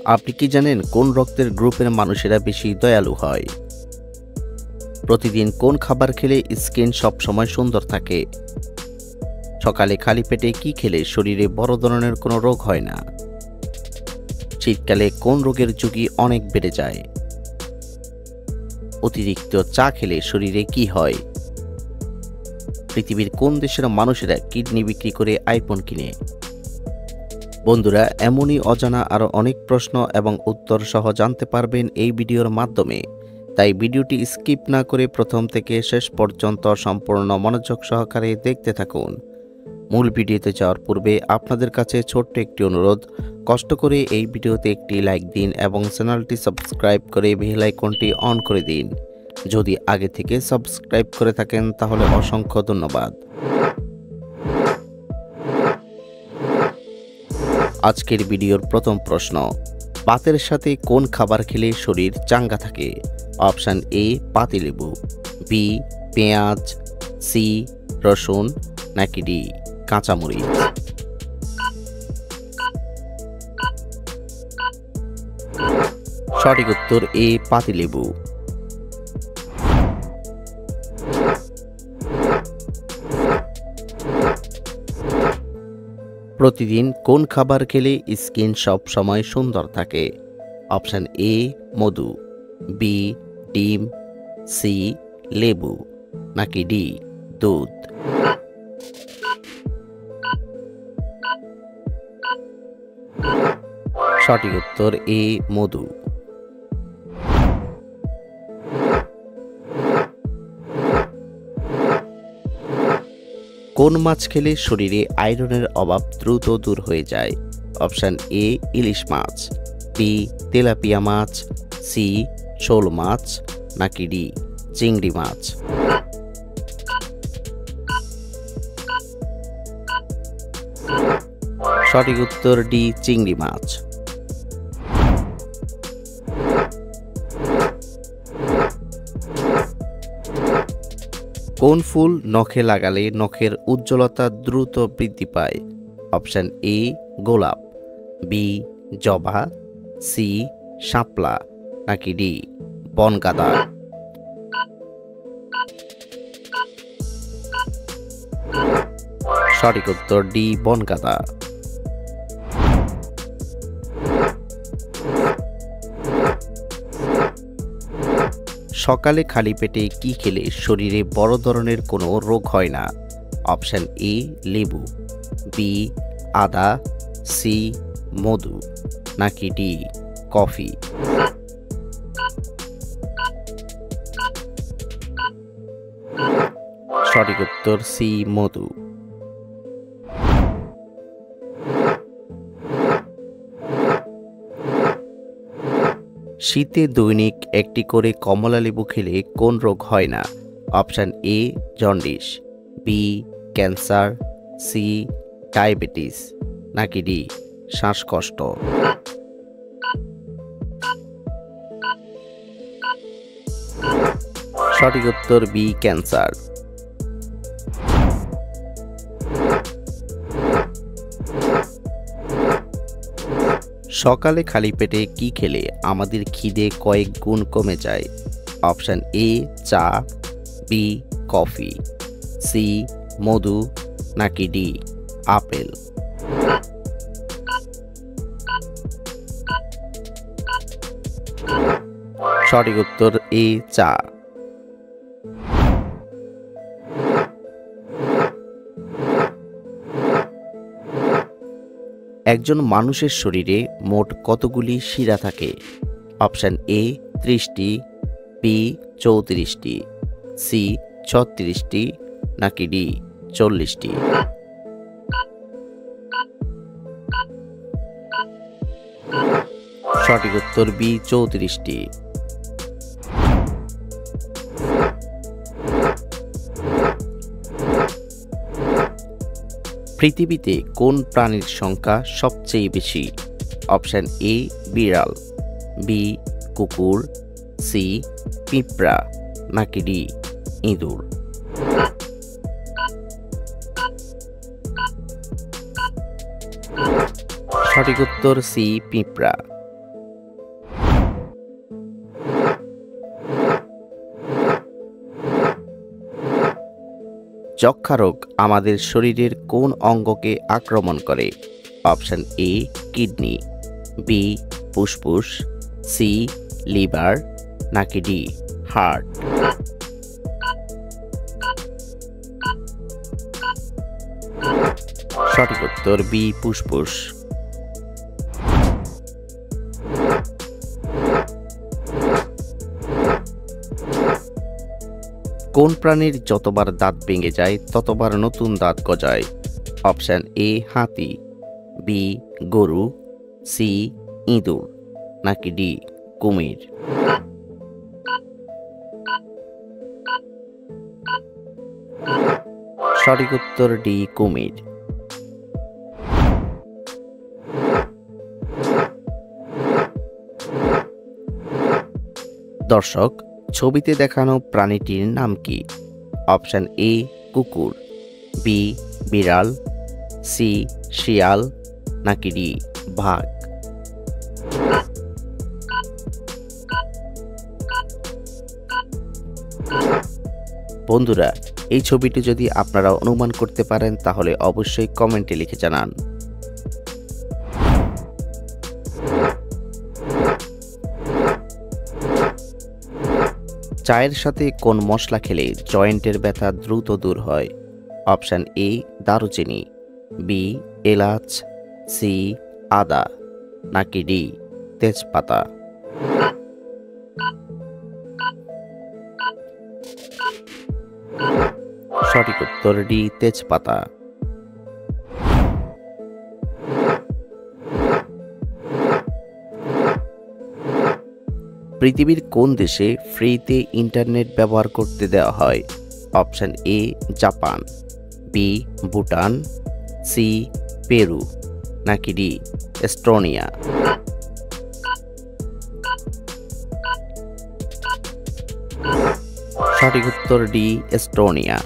আপনি কি জানেন কোন রক্তের গ্রুপের মানুষেরা বেশি দয়ালু হয়? প্রতিদিন কোন খাবার খেলে স্কিন সবসময় সুন্দর থাকে? সকালে খালি পেটে কি খেলে শরীরে বড় ধরনের কোনো রোগ হয় না? শীতকালে কোন রোগের ঝুঁকি অনেক বেড়ে যায়? অতিরিক্ত চা খেলে শরীরে কি হয়? পৃথিবীর কোন দেশের মানুষেরা কিডনি বিক্রি করে আইফোন কিনে? বন্ধুরা, এমনই অজানা আরও অনেক প্রশ্ন এবং উত্তর সহ জানতে পারবেন এই ভিডিওর মাধ্যমে। তাই ভিডিওটি স্কিপ না করে প্রথম থেকে শেষ পর্যন্ত সম্পূর্ণ মনোযোগ সহকারে দেখতে থাকুন। মূল ভিডিওতে যাওয়ার পূর্বে আপনাদের কাছে ছোট্ট একটি অনুরোধ, কষ্ট করে এই ভিডিওতে একটি লাইক দিন এবং চ্যানেলটি সাবস্ক্রাইব করে বেল আইকনটি অন করে দিন। যদি আগে থেকে সাবস্ক্রাইব করে থাকেন তাহলে অসংখ্য ধন্যবাদ। আজকের ভিডিওর প্রথম প্রশ্ন, ভাতের সাথে কোন খাবার খেলে শরীর চাঙ্গা থাকে? অপশান এ পাতিলেবু, বি পেঁয়াজ, সি রসুন, নাকি ডি কাঁচামরিচ? সঠিক উত্তর এ পাতিলেবু। প্রতিদিন কোন খাবার খেলে স্কিন সব সময় সুন্দর থাকে? অপশান এ মধু, বি ডিম, সি লেবু, নাকি ডি দুধ? সঠিক উত্তর এ মধু। কোন মাছ খেলে শরীরে আয়রনের অভাব দ্রুত দূর হয়ে যায়? অপশান এ ইলিশ মাছ, বি তেলাপিয়া মাছ, সি শোল মাছ, নাকি ডি চিংড়ি মাছ? সঠিক উত্তর ডি চিংড়ি মাছ। কোন ফুল নখে লাগালে নখের উজ্জ্বলতা দ্রুত বৃদ্ধি পায়? অপশান এ গোলাপ, বি জবা, সি শাপলা, নাকি ডি বনগাঁদা? সঠিক উত্তর ডি বনগাঁদা। সকালে খালি পেটে কি খেলে শরীরে বড় ধরনের কোনো রোগ হয় না? অপশান এ লেবু, বি আদা, সি মধু, নাকি ডি কফি? সঠিক উত্তর সি মধু। শীতে দৈনিক একটি করে কমলা লেবু খেলে কোন রোগ হয় না? Option A jaundice, B cancer, C diabetes, নাকি ডি শ্বাসকষ্ট? সঠিক উত্তর বি ক্যান্সার। সকালে খালি পেটে কি খেলে আমাদের খিদে কয়েক গুণ কমে যায়? অপশান এ চা, বি কফি, সি মধু, নাকি ডি আপেল? সঠিক উত্তর এ চা। একজন মানুষের শরীরে মোট কতগুলি শিরা থাকে? অপশান এ 30টি, বি 34টি, সি 36টি, নাকি ডি 40টি? সঠিক উত্তর বি 34টি। পৃথিবীতে কোন প্রাণীর সংখ্যা সবচেয়ে বেশি? অপশান এ বিড়াল, বি কুকুর, সি পিঁপড়া, নাকি ডি ইঁদুর? সঠিক উত্তর সি পিঁপড়া। যক্ষা রোগ আমাদের শরীরের কোন অঙ্গকে আক্রমণ করে? অপশন এ কিডনি, বি ফুসফুস, সি লিভার, নাকি ডি হার্ট? সঠিক উত্তর বি ফুসফুস। কোন প্রাণীর যতবার দাঁত ভেঙে যায় ততবার নতুন দাঁত গজায়? অপশন এ হাতি, বি গরু, সি ইঁদুর, নাকি ডি কুমির? সঠিক উত্তর ডি কুমির। দর্শক, ছবিতে দেখানো প্রাণীটির নাম কি? অপশন এ কুকুর, বি বিড়াল, সি শিয়াল, নাকি ডি বাঘ? বন্ধুরা, এই ছবিটি যদি আপনারা অনুমান করতে পারেন তাহলে অবশ্যই কমেন্টে লিখে জানান। চায়ের সাথে কোন মশলা খেলে জয়েন্টের ব্যথা দ্রুত দূর হয়? অপশন এ দারুচিনি, বি এলাচ, সি আদা, নাকি ডি তেজপাতা? সঠিক উত্তর ডি তেজপাতা। পৃথিবীর কোন দেশে ফ্রিতে ইন্টারনেট ব্যবহার করতে দেওয়া হয়? Option A Japan, B Bhutan, C Peru, নাকি ডি এস্টোনিয়া? সঠিক উত্তর ডি এস্টোনিয়া।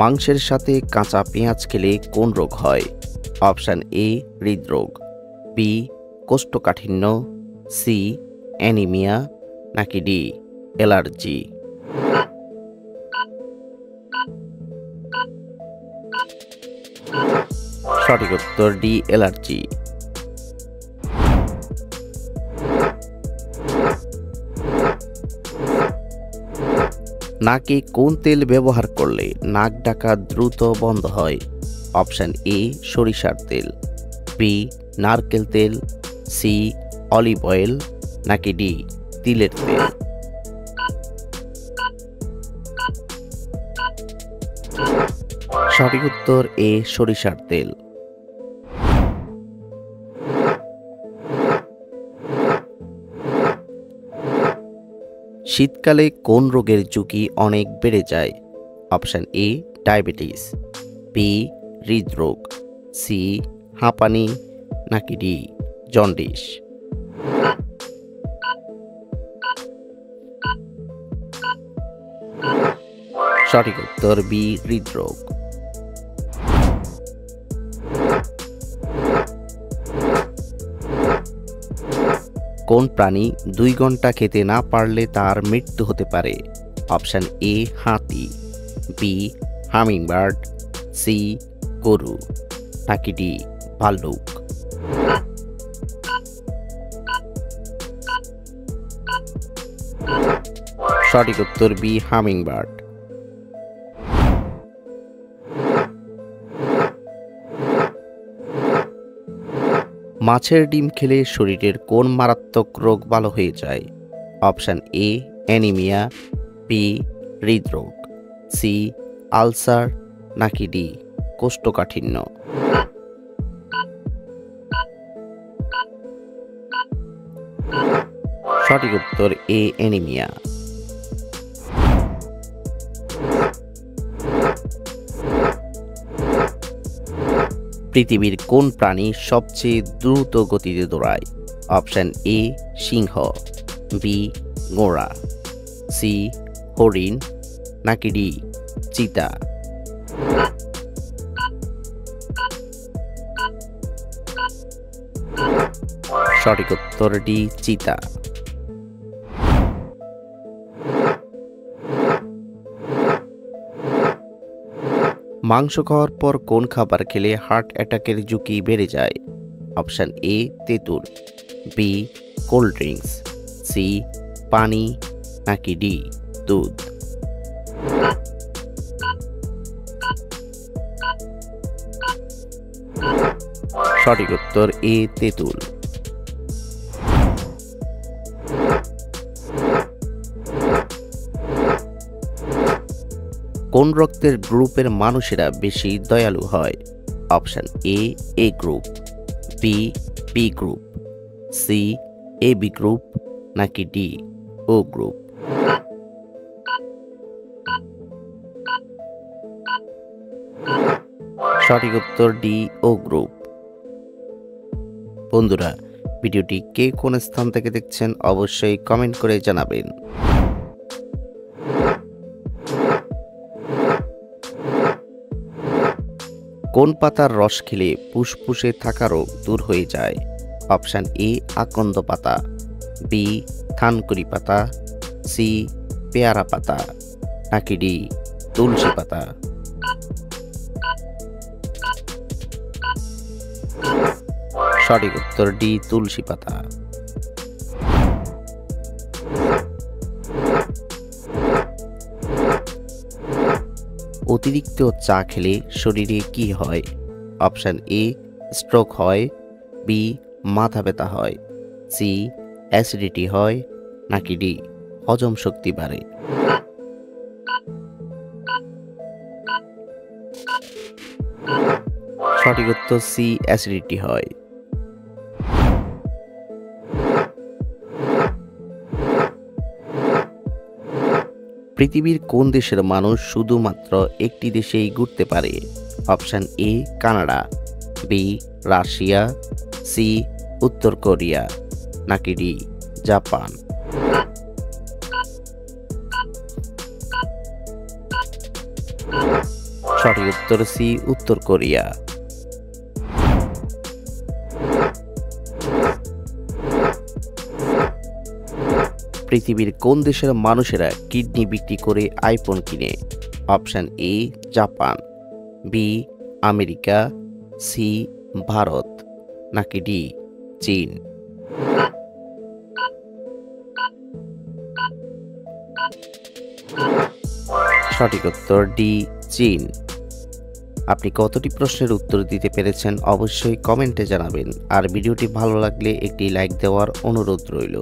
মাংসের সাথে কাঁচা পেঁয়াজ খেলে কোন রোগ হয়? অপশন এ হৃদরোগ, বি কোষ্ঠকাঠিন্য, সি অ্যানিমিয়া, নাকি ডি অ্যালার্জি? সঠিক উত্তর ডি অ্যালার্জি। নাকে কোন তেল ব্যবহার করলে নাক ডাকা দ্রুত বন্ধ হয়? অপশন এ সরিষার তেল, বি নারকেল তেল, সি অলিভ অয়েল, নাকি ডি তিলের তেল? সঠিক উত্তর এ সরিষার তেল। শীতকালে কোন রোগের ঝুঁকি অনেক বেড়ে যায়? অপশন এ ডায়াবেটিস, বি হৃদরোগ, সি হাঁপানি, নাকি ডি জন্ডিস? সঠিক উত্তর বি হৃদরোগ। কোন প্রাণী 2 ঘন্টা খেতে না পারলে তার মৃত্যু হতে পারে? অপশন এ হাতি, বি হামিংবার্ড, সি গরু, নাকি ডি ভাল্লুক? সঠিক উত্তর বি হামিংবার্ড। মাছের ডিম খেলে শরীরের কোন মারাত্মক রোগ ভালো হয়ে যায়? অপশন এ অ্যানিমিয়া, বি হৃদরোগ, সি আলসার, নাকি ডি কোষ্ঠকাঠিন্য? সঠিক উত্তর এ অ্যানিমিয়া। পৃথিবীর কোন প্রাণী সবচেয়ে দ্রুত গতিতে দৌড়ায়? অপশন এ সিংহ, বি ঘোড়া, সি হরিণ, নাকি ডি চিতা? সঠিক উত্তর ডি চিতা। মাংস খাওয়ার পর কোন খাবার খেলে হার্ট অ্যাটাকের ঝুঁকি বেড়ে যায়? অপশান এ তেঁতুল, বি কোল্ড ড্রিঙ্কস, সি পানি, নাকি ডি দুধ। সঠিক উত্তর এ তেঁতুল। কোন রক্তের গ্রুপের মানুষেরা বেশি দয়ালু হয়? Option A group, B B group, C A B group, নাকি ডি ও গ্রুপ। সঠিক উত্তর ডি ও গ্রুপ। বন্ধুরা, ভিডিওটি কে কোন স্থান থেকে দেখছেন অবশ্যই কমেন্ট করে জানাবেন। কোন পাতার রস খেলে ফুসফুসে থাকা রোগ দূর হয়ে যায়? অপশান এ আকন্দ পাতা, বি থানকুনি পাতা, সি পেয়ারা পাতা, নাকি ডি তুলসী পাতা। সঠিক উত্তর ডি তুলসী পাতা। অতিরিক্ত চা খেলে শরীরে কি হয়? অপশান এ স্ট্রোক হয়, বি মাথা ব্যথা হয়, সি অ্যাসিডিটি হয়, নাকি ডি হজম শক্তি বাড়ে। সঠিক উত্তর সি অ্যাসিডিটি হয়। পৃথিবীর কোন দেশের মানুষ শুধুমাত্র একটি দেশেই ঘুরতে পারে? Option A Canada, B Russia, C উত্তর কোরিয়া, নাকি ডি জাপান। সঠিক উত্তর সি উত্তর কোরিয়া। পৃথিবীর কোন দেশের মানুষেরা কিডনি বিক্রি করে আইফোন কিনে? Option A Japan, B America, C Bharat, নাকি ডি চীন। সঠিক উত্তর ডি চীন। আপনি কতটি প্রশ্নের উত্তর দিতে পেরেছেন অবশ্যই কমেন্টে জানাবেন, আর ভিডিওটি ভালো লাগলে একটি লাইক দেওয়ার অনুরোধ রইল।